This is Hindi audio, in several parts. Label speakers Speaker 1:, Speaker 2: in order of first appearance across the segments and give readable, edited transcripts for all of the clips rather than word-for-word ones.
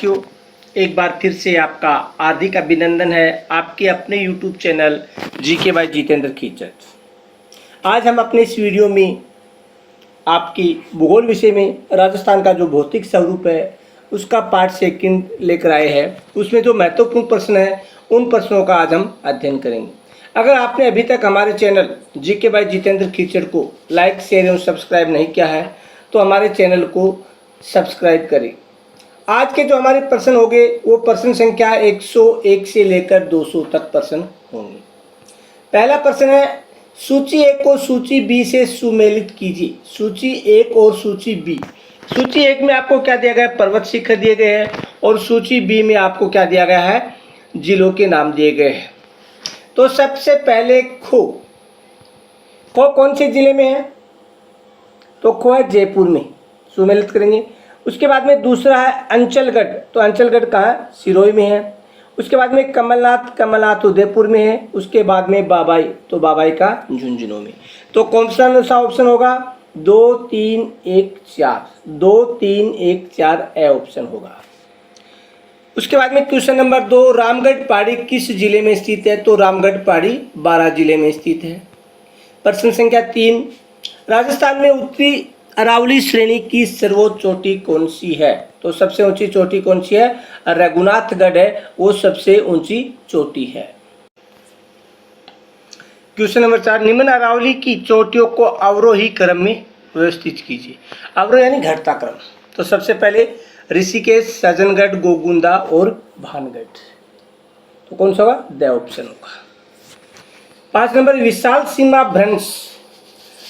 Speaker 1: साथियों, एक बार फिर से आपका हार्दिक अभिनंदन है आपके अपने YouTube channel GK by Jitendra Khichar. आज हम अपने इस वीडियो में आपकी भूगोल विषय में राजस्थान का जो भौतिक स्वरूप है उसका पार्ट सेकंड लेकर आए हैं। उसमें जो महत्वपूर्ण प्रश्न है उन प्रश्नों का आज हम अध्ययन करेंगे। अगर आपने अभी तक हमारे channel GK by Jitendra Khichar को लाइक, शेयर एवं सब्सक्राइब नहीं किया है तो हमारे चैनल को सब्सक्राइब करें। आज के जो हमारे प्रश्न होंगे वो प्रश्न संख्या 101 से लेकर 200 तक प्रश्न होंगे। पहला प्रश्न है, सूची 1 को सूची बी से सुमेलित कीजिए। सूची 1 और सूची बी। सूची 1 में आपको क्या दिया गया है? पर्वत शिखर दिए गए हैं और सूची बी में आपको क्या दिया गया है? जिलों के नाम दिए गए हैं। तो सबसे पहले खो कौन से जिले में है? तो खो है जयपुर में, सुमेलित करेंगे। उसके बाद में दूसरा है अंचलगढ़, तो अंचलगढ़ कहाँ है? सिरोही में है। उसके बाद में कमलनाथ उदयपुर में है। उसके बाद में बाबाई, तो बाबाई का झुंझुनू में। तो कौन सा ऑप्शन होगा? 2, 3, 1, 4। 2, 3, 1, 4 ए ऑप्शन होगा। उसके बाद में क्वेश्चन नंबर 2, रामगढ़ पहाड़ी किस जिले में स्थित है? तो रामगढ़ पहाड़ी 12 जिले में स्थित है। प्रश्न संख्या 3, राजस्थान में उत्तरी अरावली श्रेणी की सर्वोच्च चोटी कौन सी है? तो सबसे ऊंची चोटी कौन सी है? रघुनाथगढ़ है, वो सबसे ऊंची चोटी है। क्वेश्चन नंबर 4, निम्न अरावली की चोटियों को अवरोही क्रम में व्यवस्थित कीजिए। अवरोह यानी घटता क्रम। तो सबसे पहले ऋषिकेश, सज्जनगढ़, गोगुंदा और भानगढ़। तो कौन सा होगा? द ऑप्शन होगा। 5 नंबर, विशाल सीमा भ्रंश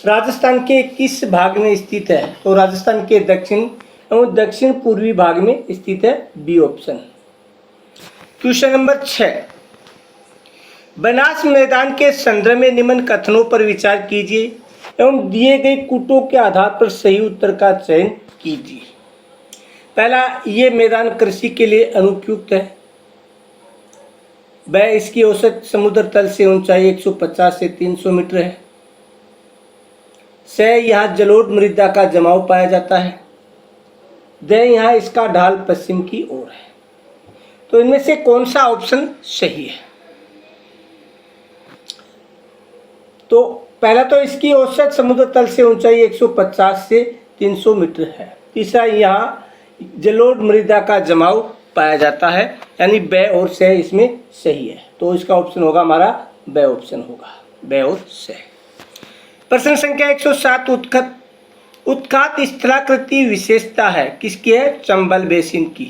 Speaker 1: राजस्थान के किस भाग में स्थित है? तो राजस्थान के दक्षिण एवं दक्षिण पूर्वी भाग में स्थित है, बी ऑप्शन। क्वेश्चन नंबर 6, बनास मैदान के संदर्भ में निम्न कथनों पर विचार कीजिए एवं दिए गए कूटों के आधार पर सही उत्तर का चयन कीजिए। पहला, ये मैदान कृषि के लिए अनुपयुक्त है। वह इसकी औसत समुद्र तल से ऊंचाई 150 से 300 मीटर है। से यहाँ जलोढ़ मृदा का जमाव पाया जाता है। द, यहाँ इसका ढाल पश्चिम की ओर है। तो इनमें से कौन सा ऑप्शन सही है? तो पहला तो इसकी औसत समुद्र तल से ऊंचाई 150 से 300 मीटर है। तीसरा, यहाँ जलोढ़ मृदा का जमाव पाया जाता है, यानी ब और से इसमें सही है। तो इसका ऑप्शन होगा हमारा ब ऑप्शन होगा, ब और से। प्रश्न संख्या 107, उत्खात स्थलाकृति विशेषता है किसकी है? चंबल बेसिन की।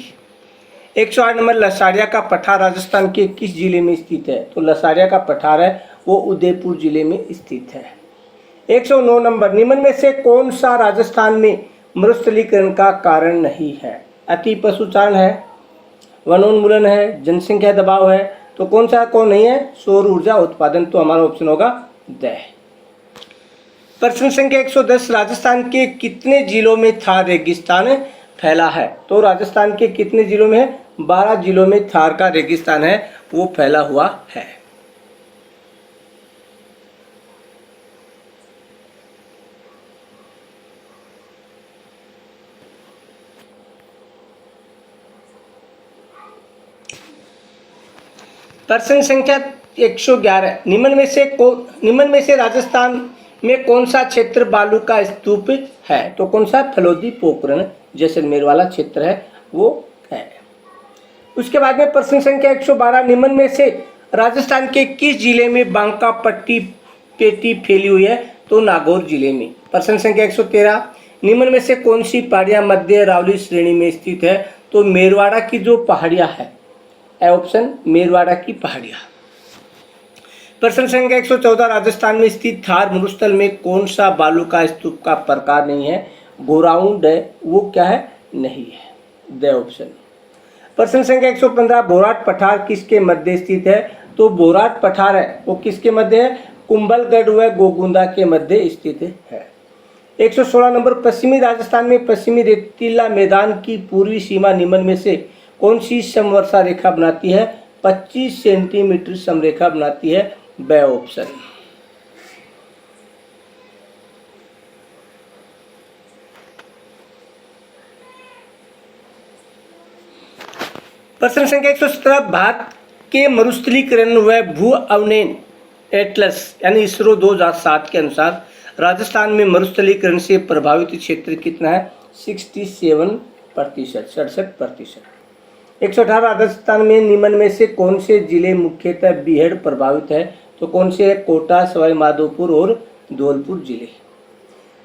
Speaker 1: 108 नंबर, लसाड़िया का पठार राजस्थान के किस जिले में स्थित है? तो लसाड़िया का पठार है वो उदयपुर जिले में स्थित है। 109 नंबर, निम्न में से कौन सा राजस्थान में मरुस्थलीकरण का कारण नहीं है? अति पशुचारण है, वनोन्मूलन है, जनसंख्या दबाव है। तो कौन नहीं है? सौर ऊर्जा उत्पादन। तो हमारा ऑप्शन होगा द। प्रश्न संख्या 110, राजस्थान के कितने जिलों में थार रेगिस्तान फैला है? तो राजस्थान के कितने जिलों में है? 12 जिलों में थार का रेगिस्तान है वो फैला हुआ है। प्रश्न संख्या 111, निम्न में से राजस्थान में कौन सा क्षेत्र बालू का स्तूप है? तो कौन सा? फलोदी पोखरण जैसलमेर वाला क्षेत्र है वो है। उसके बाद में प्रश्न संख्या 112, निम्न में से राजस्थान के किस जिले में बांका पट्टी पेटी फैली हुई है? तो नागौर जिले में। प्रश्न संख्या 113, निम्न में से कौन सी पहाड़ियां मध्य अरावली श्रेणी में स्थित है? तो मेरवाड़ा की जो पहाड़ियां है, ऑप्शन मेरवाड़ा की पहाड़ियां। प्रश्न संख्या 114, राजस्थान में स्थित थार मरुस्थल में कौन सा बालू का स्तूप का प्रकार नहीं है? गोराउंड है वो क्या है? नहीं है, द ऑप्शन। प्रश्न संख्या 115, बोराट पठार किसके मध्य स्थित है? तो बोराट पठार है वो किसके मध्य है? कुंभलगढ़ व गोगुंदा के मध्य स्थित है। 116 नंबर, पश्चिमी राजस्थान में पश्चिमी रेतीला मैदान की पूर्वी सीमा निम्न में से कौन सी समवर्षा रेखा बनाती है? 25 सेंटीमीटर समरेखा बनाती है, ब ऑप्शन। प्रश्न संख्या 117, भारत के मरुस्थलीकरण व भू अवनयन एटलस यानी इसरो 2007 के अनुसार राजस्थान में मरुस्थलीकरण से प्रभावित क्षेत्र कितना है? 67%, 67%। 118, राजस्थान में निम्न में से कौन से जिले मुख्यतः बीहड़ प्रभावित है? तो कौन से है? कोटा, सवाई माधोपुर और धौलपुर जिले।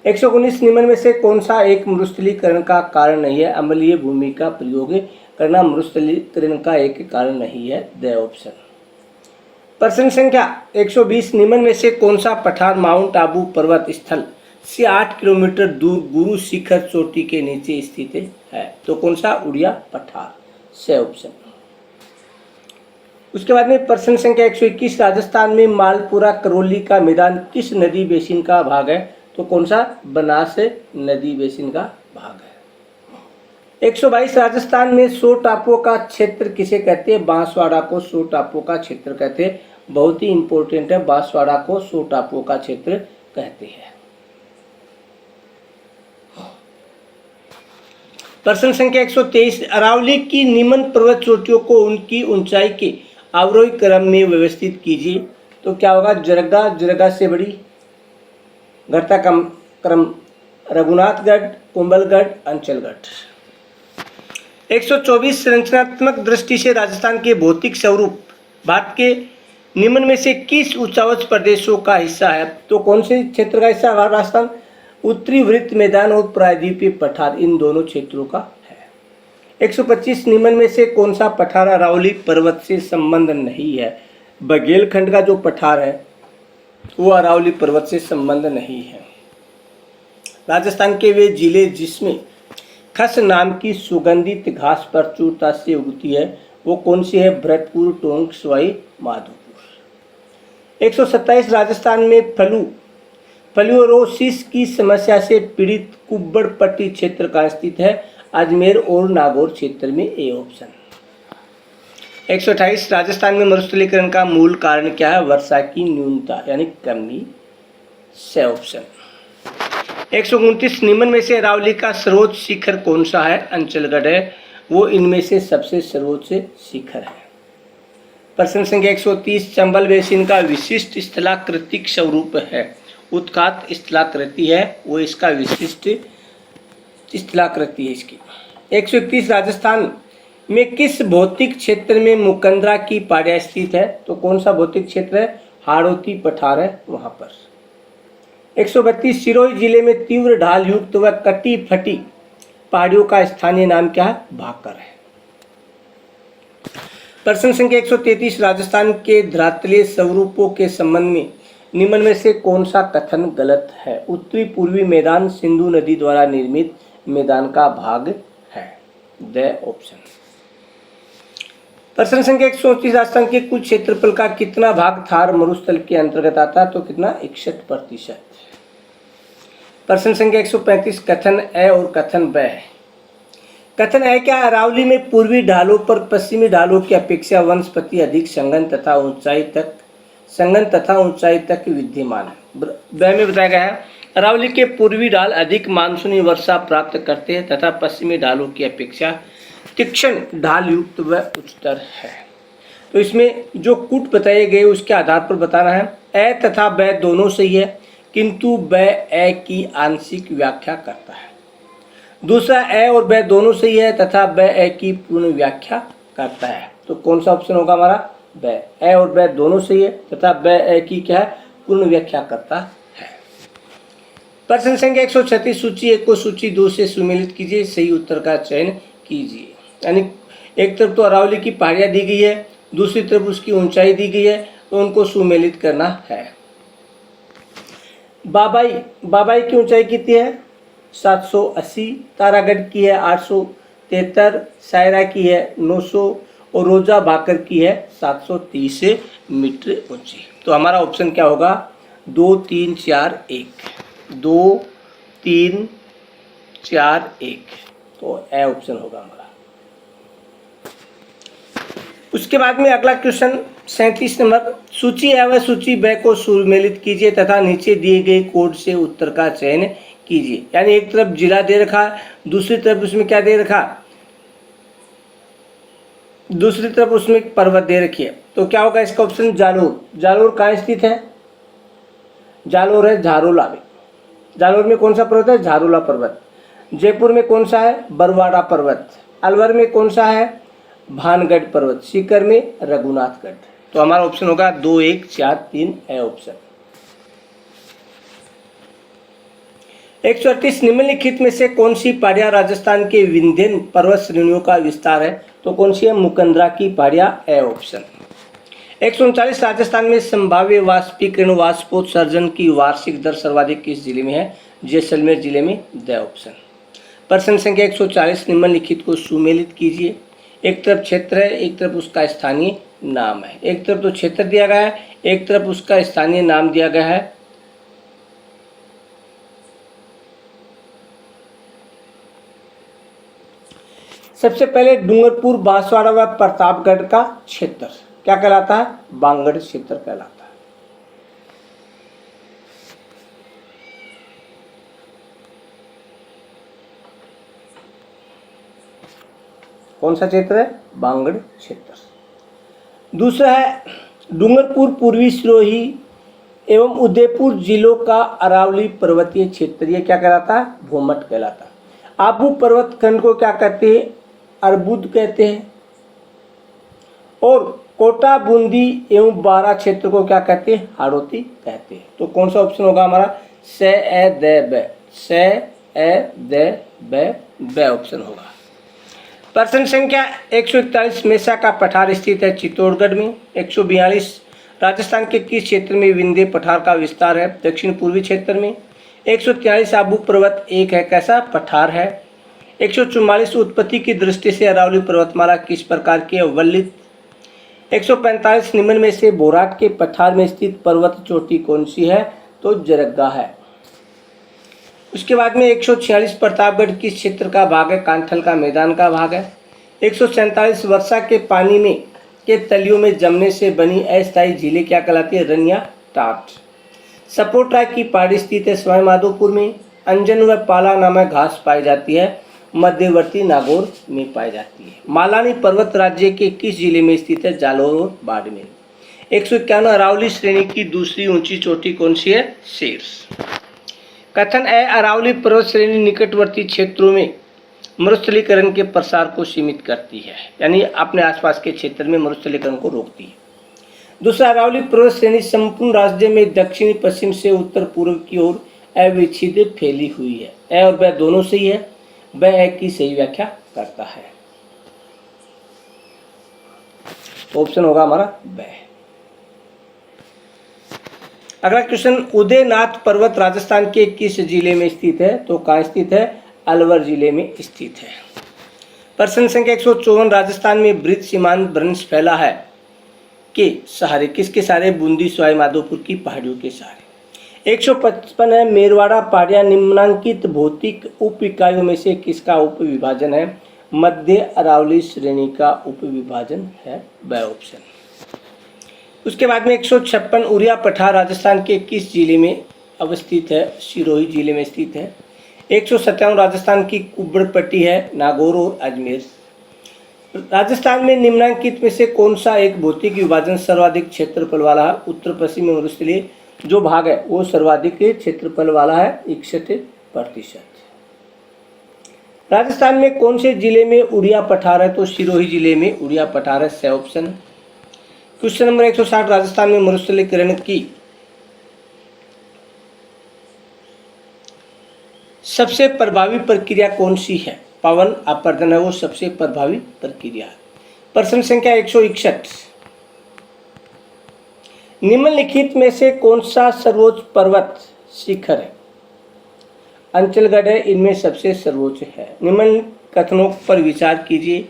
Speaker 1: 119, निम्न में से कौन सा एक मरुस्थलीकरण का कारण नहीं है? अम्लीय भूमि का प्रयोग करना मरुस्थलीकरण का एक कारण नहीं है, द ऑप्शन। प्रश्न संख्या 120, निम्न में से कौन सा पठार माउंट आबू पर्वत स्थल से 8 किलोमीटर दूर गुरु शिखर चोटी के नीचे स्थित है? तो कौन सा? उड़िया पठार, से ऑप्शन। उसके बाद में प्रश्न संख्या 121, राजस्थान में मालपुरा करौली का मैदान किस नदी बेसिन का भाग है? तो कौन सा? बनास नदी बेसिन का भाग है। 122, राजस्थान में 100 टापुओं का क्षेत्र किसे कहते हैं? बांसवाड़ा को 100 टापुओं का क्षेत्र कहते हैं। बहुत ही इंपॉर्टेंट है, बांसवाड़ा को 100 टापुओं का क्षेत्र कहते हैं। प्रश्न संख्या 123, अरावली की निम्न पर्वत चोटियों को उनकी ऊंचाई के अवरोही क्रम में व्यवस्थित कीजिए। तो क्या होगा? जरगा, जरगा से बड़ी, घटता क्रम रघुनाथगढ़, कुंभलगढ़, अंचलगढ़। 124, संरचनात्मक दृष्टि से राजस्थान के भौतिक स्वरूप भारत के निम्न में से किस उच्चावच प्रदेशों का हिस्सा है? तो कौन से क्षेत्र का हिस्सा है राजस्थान? उत्तरी वृत्त मैदान और प्रायद्वीपीय पठार, इन दोनों क्षेत्रों का है। 125, निम्न में से कौन सा पठार अरावली पर्वत से संबंध नहीं है? बघेलखंड का जो पठार है वो अरावली पर्वत से संबंध नहीं है। राजस्थान के वे जिले जिसमें खस नाम की सुगंधित घास प्रचुरता से उगती है वो कौन सी है? भरतपुर, टोंक, सवाई माधोपुर। 127, राजस्थान में फ्लूरोसिस की समस्या से पीड़ित कुब्बड़ पट्टी क्षेत्र का स्थित है? अजमेर और नागौर क्षेत्र में, ए ऑप्शन। 128, राजस्थान में मरुस्थलीकरण का मूल कारण क्या है? वर्षा की न्यूनता यानी कमी, से ऑप्शन। 129, निम्न में से अरावली का सर्वोच्च शिखर कौन सा है? अंचलगढ़ है, वो इनमें से सबसे सर्वोच्च शिखर है। प्रश्न संख्या 130, चंबल बेसिन का विशिष्ट स्थलाकृतिक स्वरूप है? उत्खात स्थलाकृति है, वो इसका विशिष्ट स्थलाकृति है इसकी। 131, राजस्थान में किस भौतिक क्षेत्र में मुकंदरा की पहाड़ियाँ स्थित है? तो कौन सा भौतिक क्षेत्र है? हाड़ौती पठार है वहाँ पर। 132, सिरोही जिले में तीव्र ढाल युक्त व कटी फटी पहाड़ियों का स्थानीय नाम क्या है? भाकर है। प्रश्न संख्या 133, राजस्थान के धरातलीय स्वरूपों के संबंध में निम्न में से कौन सा कथन गलत है? उत्तरी पूर्वी मैदान सिंधु नदी द्वारा निर्मित मैदान का भाग है, द ऑप्शन। प्रश्न संख्या 134, राजस्थान के कुल क्षेत्रफल का कितना भाग थार मरुस्थल के अंतर्गत आता है? तो कितना? 61%। प्रश्न संख्या 135, कथन ए और कथन ब है। कथन है क्या? अरावली में पूर्वी ढालों पर पश्चिमी ढालों की अपेक्षा वनस्पति अधिक संघन तथा ऊंचाई तक विद्यमान है। ब में बताया गया है अरावली के पूर्वी ढाल अधिक मानसूनी वर्षा प्राप्त करते हैं तथा पश्चिमी ढालों की अपेक्षा तीक्ष्ण ढाल युक्त व उच्चतर है। तो इसमें जो कूट बताए गए उसके आधार पर बताना है। ए तथा ब दोनों सही है, किंतु ब ए की आंशिक व्याख्या करता है। दूसरा, ए और ब दोनों सही है तथा ब ए की पूर्ण व्याख्या करता है। तो कौन सा ऑप्शन होगा हमारा? ब। ए और ब दोनों सही है तथा ब ए की क्या है? पूर्ण व्याख्या करता है। प्रश्न संख्या 136, सूची 1 को सूची 2 से सुमेलित कीजिए, सही उत्तर का चयन कीजिए। यानी एक तरफ तो अरावली की पहाड़ियाँ दी गई है, दूसरी तरफ उसकी ऊंचाई दी गई है, तो उनको सुमेलित करना है। बाबाई की ऊंचाई कितनी है? 780, तारागढ़ की है 873, सायरा की है 900 और रोजा भाकर की है 730 मीटर ऊंची। तो हमारा ऑप्शन क्या होगा? 2 3 4 1, 2 3 4 1, तो ए ऑप्शन होगा हमारा। उसके बाद में अगला क्वेश्चन 37 नंबर, सूची ए व सूची ब को सुमेलित कीजिए तथा नीचे दिए गए कोड से उत्तर का चयन कीजिए। यानी एक तरफ जिला दे रखा, दूसरी तरफ उसमें क्या दे रखा? दूसरी तरफ उसमें एक पर्वत दे रखी है, तो क्या होगा इसका ऑप्शन? जालोर। जालोर कहाँ स्थित है? जालोर है झारोला में। जालोर में कौन सा पर्वत है? झारोला पर्वत। जयपुर में कौन सा है? बरवाड़ा पर्वत। अलवर में कौन सा है? भानगढ़ पर्वत। सीकर में रघुनाथगढ़। तो हमारा ऑप्शन होगा 2, 1, 4, 3 है ऑप्शन। 138 निम्नलिखित में से कौन सी पहाड़ियां राजस्थान के विंध्य पर्वत श्रेणियों का विस्तार है? तो कौन सी है? मुकंदरा की पहाड़ियां है ऑप्शन। 139 राजस्थान में संभाव्य वाष्पीकरण वाष्पोत्सर्जन की वार्षिक दर सर्वाधिक किस जिले में है? जैसलमेर जिले में द ऑप्शन। प्रश्न संख्या 140 निम्नलिखित को सुमेलित कीजिए। एक तरफ क्षेत्र है, एक तरफ उसका स्थानीय नाम है। एक तरफ तो क्षेत्र दिया गया है, एक तरफ उसका स्थानीय नाम दिया गया है। सबसे पहले डूंगरपुर, बांसवाड़ा व प्रतापगढ़ का क्षेत्र क्या कहलाता है? बांगड़ क्षेत्र कहलाता है। कौन सा क्षेत्र है? बांगड़ क्षेत्र। दूसरा है डूंगरपुर पूर्वी सिरोही एवं उदयपुर जिलों का अरावली पर्वतीय क्षेत्र, ये क्या कहलाता है? भूमट कहलाता है। आबू पर्वत खंड को क्या कहते हैं? अर्बुद कहते हैं। और कोटा, बूंदी एवं बारा क्षेत्र को क्या कहते हैं? हाड़ौती कहते हैं। तो कौन सा ऑप्शन होगा हमारा? से ए द ब, से ए द ब ऑप्शन होगा। प्रश्न संख्या 141 मेसा का पठार स्थित है चित्तौड़गढ़ में। 142 राजस्थान के किस क्षेत्र में विंध्य पठार का विस्तार है? दक्षिण पूर्वी क्षेत्र में। 143 आबू पर्वत एक है कैसा? पठार है। 144 उत्पत्ति की दृष्टि से अरावली पर्वतमाला किस प्रकार की है? अवलित। 145 निम्न में से बोराट के पठार में स्थित पर्वत चोटी कौन सी है? तो जरग्गा है। उसके बाद में 146 प्रतापगढ़ किस क्षेत्र का भाग है? कांठल का मैदान का भाग है। 147 वर्षा के पानी में के तलियों में जमने से बनी अस्थायी झीलें क्या कहलाती है? रनिया टाट। सपोटा की पहाड़ी स्थित है सवाई माधोपुर में। अंजन व पाला नामक घास पाई जाती है मध्यवर्ती नागौर में पाई जाती है। मालानी पर्वत राज्य के किस जिले में स्थित है? जालोर और बाड़मेर। 151 अरावली श्रेणी की दूसरी ऊंची चोटी कौन सी है? शीर्ष। कथन है अरावली पर्वत श्रेणी निकटवर्ती क्षेत्रों में मरुस्थलीकरण के प्रसार को सीमित करती है, यानी अपने आसपास के क्षेत्र में मरुस्थलीकरण को रोकती है। दूसरा, अरावली पर्वत श्रेणी संपूर्ण राज्य में दक्षिणी पश्चिम से उत्तर पूर्व की ओर अविच्छिन्न फैली हुई है। ए और ब दोनों सही है, ब ए की सही व्याख्या करता है। ऑप्शन होगा हमारा ब। अगला क्वेश्चन, उदयनाथ पर्वत राजस्थान के किस जिले में स्थित है? तो कहाँ स्थित है? अलवर जिले में स्थित है। प्रश्न संख्या 154 राजस्थान में वृत्त सीमांत भ्रंश फैला है के सहारे, किसके सहारे? बूंदी सवाई माधोपुर की पहाड़ियों के सहारे। 155 है मेरवाड़ा पहाड़ियां निम्नांकित भौतिक उप इकाइयों में से किसका उप विभाजन है? मध्य अरावली श्रेणी का उप विभाजन है, ब ऑप्शन। उसके बाद में 156 उरिया पठार राजस्थान के किस जिले में अवस्थित है? सिरोही जिले में स्थित है। 157 राजस्थान की कुब्बड़पट्टी है नागौर और अजमेर। राजस्थान में निम्नांकित में से कौन सा एक भौतिक विभाजन सर्वाधिक क्षेत्रफल वाला है? उत्तर पश्चिम मरुस्थलीय जो भाग है वो सर्वाधिक क्षेत्रफल वाला है, 61%। राजस्थान में कौन से जिले में उड़िया पठार है? तो सिरोही जिले में उड़िया पठार है, स ऑप्शन। क्वेश्चन नंबर 160 राजस्थान में मरुस्थलीकरण की सबसे प्रभावी प्रक्रिया कौन सी है? पवन अपरदन है वो सबसे प्रभावी प्रक्रिया है। प्रश्न संख्या 161 निम्नलिखित में से कौन सा सर्वोच्च पर्वत शिखर है? अंचलगढ़ है इनमें सबसे सर्वोच्च है। निम्न कथनों पर विचार कीजिए।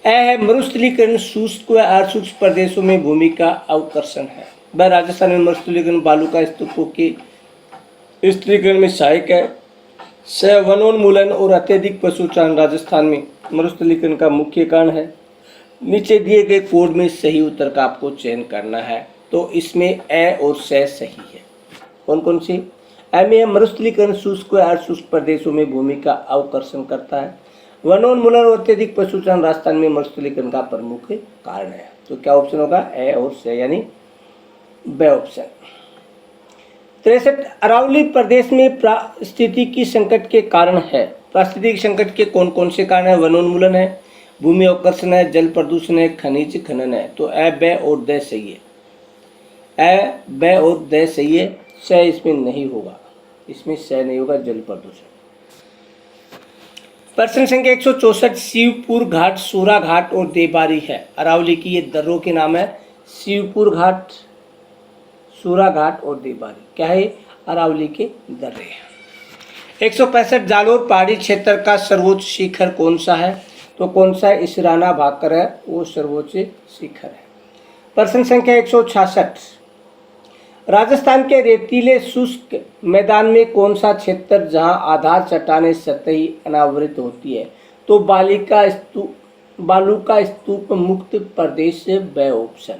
Speaker 1: ए है मरुस्थलीकरण शुष्क व अशुष्क प्रदेशों में भूमि का अवकर्षण है। ब राजस्थान में मरुस्थलीकरण बालू का स्तूपों के स्थिरीकरण में सहायक है। स वनोन्मूलन और अत्यधिक पशुचारण राजस्थान में मरुस्थलीकरण का मुख्य कारण है। नीचे दिए गए कोड में सही उत्तर का आपको चयन करना है, तो इसमें ए और स सही है। कौन कौन सी? ए में मरुस्थलीकरण शुष्क व अर्धशुष्क प्रदेशों में भूमि का अवकर्षण करता है। वनोन्मूलन और अत्यधिक पशुचारण राजस्थान में मरुस्थलीकरण का प्रमुख कारण है। तो क्या ऑप्शन होगा? ए और सी, यानी बे ऑप्शन। 63 अरावली प्रदेश में पारिस्थितिकी संकट के कारण है। पारिस्थितिकी संकट के कौन कौन से कारण है? वनोन्मूलन है, भूमि अवकर्षण है, जल प्रदूषण है, खनिज खनन है। तो ए, बे और द सही है। ए, बे और द सही है। स इसमें नहीं होगा, इसमें स नहीं होगा, जल प्रदूषण। प्रश्न संख्या 164 शिवपुर घाट, सूरा घाट और देबारी है। अरावली की ये दर्रों के नाम है, शिवपुर घाट, सूरा घाट और देबारी। क्या है? अरावली के दर्रे। 165 जालोर पहाड़ी क्षेत्र का सर्वोच्च शिखर कौन सा है? तो कौन सा है? इसराना भाकर है, वो सर्वोच्च शिखर है। प्रश्न संख्या 166 राजस्थान के रेतीले शुष्क मैदान में कौन सा क्षेत्र जहां आधार चट्टानें सतही अनावृत होती है? तो बालू का स्तूप मुक्त प्रदेश, बे ऑप्शन।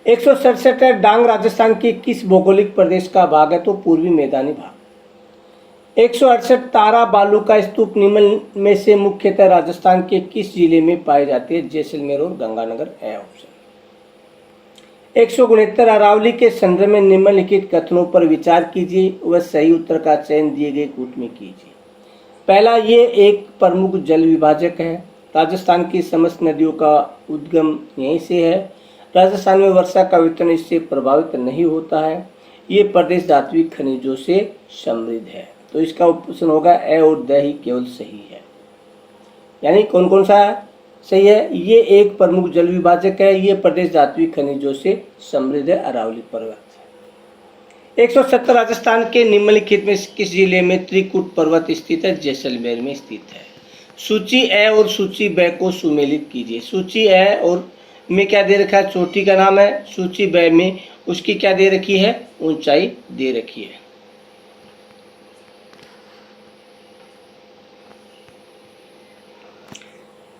Speaker 1: 167 डांग राजस्थान के किस भौगोलिक प्रदेश का भाग है? तो पूर्वी मैदानी भाग। 168 तारा बालू का स्तूप निम्न में से मुख्यतः राजस्थान के किस जिले में पाए जाते हैं? जैसलमेर और गंगानगर, ए ऑप्शन। 169 अरावली के संदर्भ में निम्नलिखित कथनों पर विचार कीजिए व सही उत्तर का चयन दिए गए कूट में कीजिए। पहला, ये एक प्रमुख जल विभाजक है। राजस्थान की समस्त नदियों का उद्गम यहीं से है। राजस्थान में वर्षा का वितरण इससे प्रभावित नहीं होता है। ये प्रदेश धात्विक खनिजों से समृद्ध है। तो इसका ऑप्शन होगा ए और द ही केवल सही है। यानी कौन कौन सा सही है? ये एक प्रमुख जल विभाजक है, ये प्रदेश धात्विक खनिजों से समृद्ध है, अरावली पर्वत। 170 राजस्थान के निम्नलिखित में किस जिले में त्रिकुट पर्वत स्थित है? जैसलमेर में स्थित है। सूची ए और सूची ब को सुमेलित कीजिए। सूची ए और में क्या दे रखा है? चोटी का नाम है। सूची ब में उसकी क्या दे रखी है? ऊंचाई दे रखी है।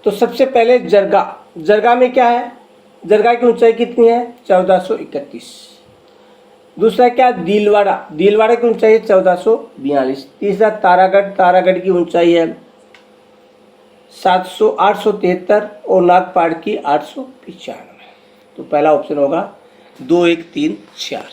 Speaker 1: तो सबसे पहले जरगा में क्या है? जरगा की ऊंचाई कितनी है? 1431। दूसरा क्या? दिलवाड़ा की ऊंचाई है 1442। तीसरा तारागढ़ की ऊंचाई है 873 और नागपाड़ की 895। तो पहला ऑप्शन होगा 2, 1, 3, 4।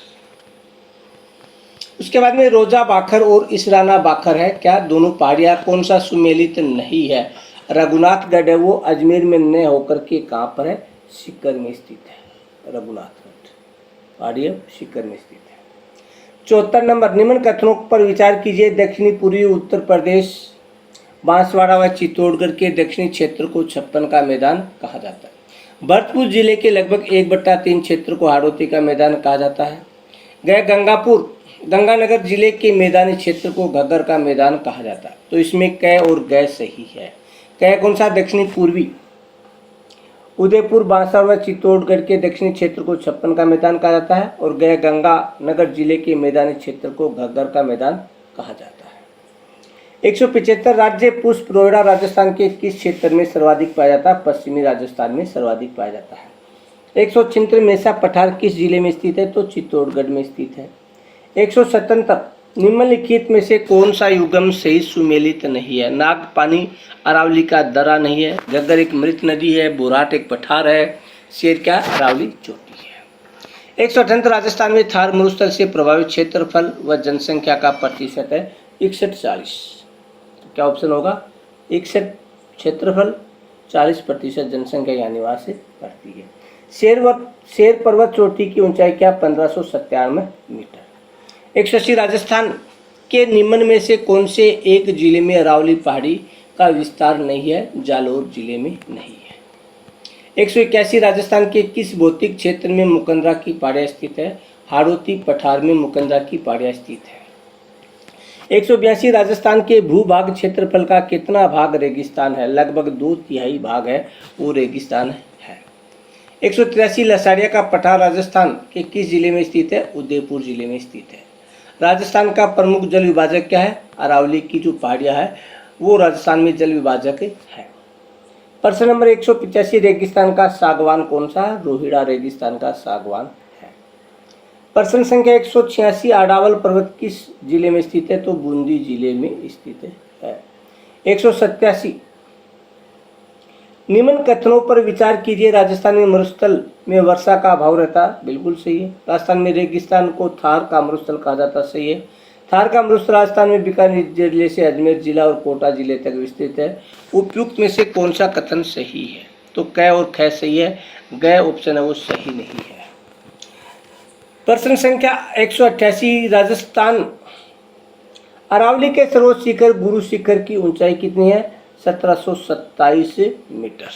Speaker 1: उसके बाद में रोजा बाखर और इसराना बाखर है। क्या दोनों पहाड़ियाँ? कौन सा सुमेलित नहीं है? रघुनाथगढ़ है, वो अजमेर में न होकर के कहाँ पर है? सीकर में स्थित है। रघुनाथगढ़ पहाड़ी सीकर में स्थित है। 74 नंबर, निम्न कथनों पर विचार कीजिए। दक्षिणी पूर्वी उत्तर प्रदेश, बांसवाड़ा व चित्तौड़गढ़ के दक्षिणी क्षेत्र को 56 का मैदान कहा जाता है। भरतपुर जिले के लगभग 1/3 क्षेत्र को हाड़ौती का मैदान कहा जाता है। गंगानगर जिले के मैदानी क्षेत्र को घग्गर का मैदान कहा जाता है। तो इसमें क और ग सही है। क कौन सा? दक्षिणी पूर्वी। उदयपुर, बांसवाड़ा व चित्तौड़गढ़ के दक्षिणी क्षेत्र को 56 का मैदान कहा जाता है और गंगानगर जिले के मैदानी क्षेत्र को घग्गर का मैदान कहा जाता है। 175 राज्य पुष्प रोहिड़ा राजस्थान के किस क्षेत्र में सर्वाधिक पाया जाता है? पश्चिमी राजस्थान में सर्वाधिक पाया जाता है। 176 मेसा पठार किस जिले में स्थित है? तो चित्तौड़गढ़ में स्थित है। 177 निम्नलिखित में से कौन सा युगम सही सुमेलित नहीं है? नागपानी अरावली का दर्रा नहीं है, घग्गर एक मृत नदी है, बोराट एक पठार है, शेर क्या? अरावली चोटी है। 178 राजस्थान में थार मरुस्थल से प्रभावित क्षेत्रफल व जनसंख्या का प्रतिशत है 61-40। क्या ऑप्शन होगा? 61 क्षेत्रफल, 40% जनसंख्या यहाँ निवास करती है। शेर पर्वत चोटी की ऊंचाई क्या? 1597 मीटर। 180 राजस्थान के निम्न में से कौन से एक जिले में अरावली पहाड़ी का विस्तार नहीं है? जालोर जिले में नहीं है। 181 राजस्थान के किस भौतिक क्षेत्र में मुकंदरा की पहाड़ियाँ स्थित है? हाड़ौती पठार में मुकंदरा की पहाड़ियाँ स्थित है। 182 राजस्थान के भूभाग क्षेत्रफल का कितना भाग रेगिस्तान है? लगभग 2/3 भाग है वो रेगिस्तान है। 183 लसाड़िया का पठार राजस्थान के किस जिले में स्थित है? उदयपुर जिले में स्थित है। राजस्थान का प्रमुख जल विभाजक क्या है? अरावली की जो पहाड़ियाँ है वो राजस्थान में जल विभाजक है। प्रश्न नंबर 185 रेगिस्तान का सागवान कौन सा है? रोहिड़ा रेगिस्तान का सागवान है। प्रश्न संख्या 186 आडावल पर्वत किस जिले में स्थित है? तो बूंदी जिले में स्थित है। 187। निम्न कथनों पर विचार कीजिए। राजस्थान में मरुस्थल में वर्षा का अभाव रहता, बिल्कुल सही है। राजस्थान में रेगिस्तान को थार का मरुस्थल कहा जाता, सही है। थार का मरुस्थल राजस्थान में बीकानेर जिले से अजमेर जिला और कोटा जिले तक विस्तृत है। उपयुक्त में से कौन सा कथन सही है? तो क और ख सही है, ग ऑप्शन है वो सही नहीं है। प्रश्न संख्या 188। राजस्थान अरावली के सर्वोच्च शिखर गुरु शिखर की ऊंचाई कितनी है? 1727 मीटर।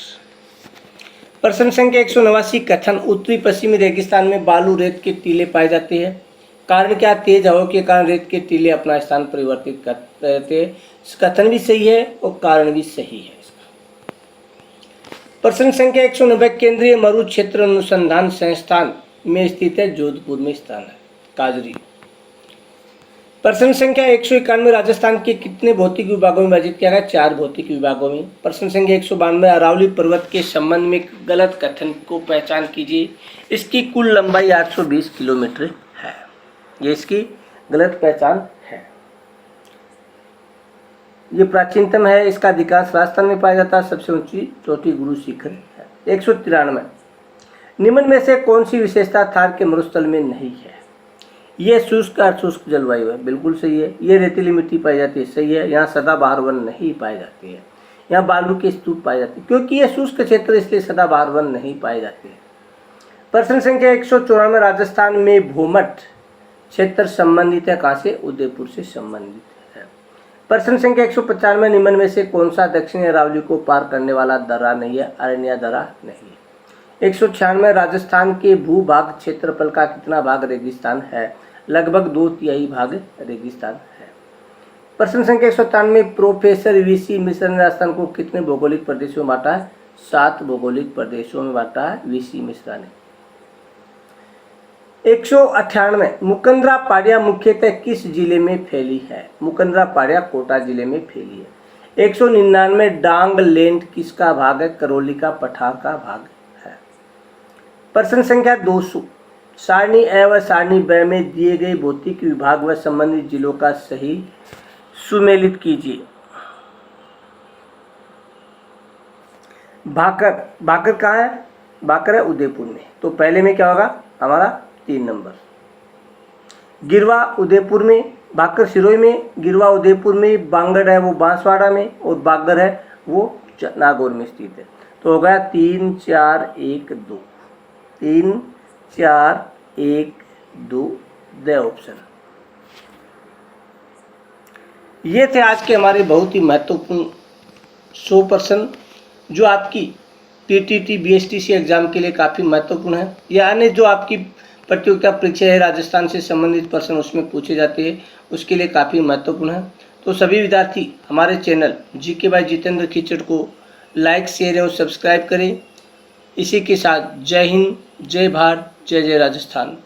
Speaker 1: प्रश्न संख्या 189। कथन उत्तरी पश्चिमी रेगिस्तान में बालू रेत के टीले पाए जाते हैं। कारण क्या? तेज हवा के कारण रेत के टीले अपना स्थान परिवर्तित करते रहते हैं। कथन भी सही है और कारण भी सही है। प्रश्न संख्या 190। केंद्रीय मरु क्षेत्र अनुसंधान संस्थान में स्थित है, जोधपुर में स्थान है, काजरी। प्रश्न संख्या 191। राजस्थान के कितने भौतिक विभागों में विभाजित किया गया? 4 भौतिक विभागों में। प्रश्न संख्या 192। अरावली पर्वत के संबंध में गलत कथन को पहचान कीजिए। इसकी कुल लंबाई 820 किलोमीटर है। ये इसकी गलत पहचान है। ये प्राचीनतम है, इसका अधिकांश राजस्थान में पाया जाता है। सबसे ऊंची चोटी गुरु शिखर है। 193। निम्न में से कौन सी विशेषता थार के मरुस्थल में नहीं है? ये शुष्क और शुष्क जलवायु है, बिल्कुल सही है। ये रेतीली मिट्टी पाई जाती है, सही है। यहाँ सदाबहार वन नहीं पाई जाती है। यहाँ बालू के स्तूप पाए जाते हैं, क्योंकि ये शुष्क क्षेत्र इसलिए सदाबहार वन नहीं पाए जाते हैं। प्रश्न संख्या 194। राजस्थान में भूमठ क्षेत्र संबंधित है, कहाँ से? उदयपुर से संबंधित है। प्रश्न संख्या 195। निम्न में से कौन सा दक्षिणी अरावली को पार करने वाला दर्रा नहीं है? अरण्या दर्रा नहीं है। 196। राजस्थान के भूभाग क्षेत्रफल का कितना भाग रेगिस्तान है? लगभग 2/3 भाग रेगिस्तान है। प्रश्न संख्या 197। प्रोफेसर वीसी मिश्र ने राजस्थान को कितने भौगोलिक प्रदेशों में बांटा है? 7 भौगोलिक प्रदेशों में बांटा है वीसी मिश्रा ने। 198। मुकंदरा पहाड़ियाँ मुख्यतः किस जिले में फैली है? मुकंदरा पहाड़ियाँ कोटा जिले में फैली है। 199। डांग लैंड किसका भाग है? करौली का पठार का भाग है। प्रश्न संख्या 200। सारणी ए व सारणी ब में दिए गए भौतिक विभाग व संबंधित जिलों का सही सुमेलित कीजिए। भाकर, भाकर कहाँ है? भाकर है उदयपुर में। तो पहले में क्या होगा हमारा? 3 नंबर। गिरवा उदयपुर में, भाकर सिरोही में, गिरवा उदयपुर में, बांगड़ है वो बांसवाड़ा में और बागर है वो नागौर में स्थित है। तो हो गया 3 4 1 2। 3 4 1 2 द ऑप्शन। ये थे आज के हमारे बहुत ही महत्वपूर्ण 100 प्रश्न, जो आपकी टीटीटी बीएसटीसी एग्जाम के लिए काफ़ी महत्वपूर्ण है। यानी जो आपकी प्रतियोगिता परीक्षा है राजस्थान से संबंधित प्रश्न उसमें पूछे जाते हैं, उसके लिए काफ़ी महत्वपूर्ण है। तो सभी विद्यार्थी हमारे channel GK by Jitendra Khichar को लाइक शेयर और सब्सक्राइब करें। इसी के साथ जय हिंद, जय भारत, जय जय राजस्थान।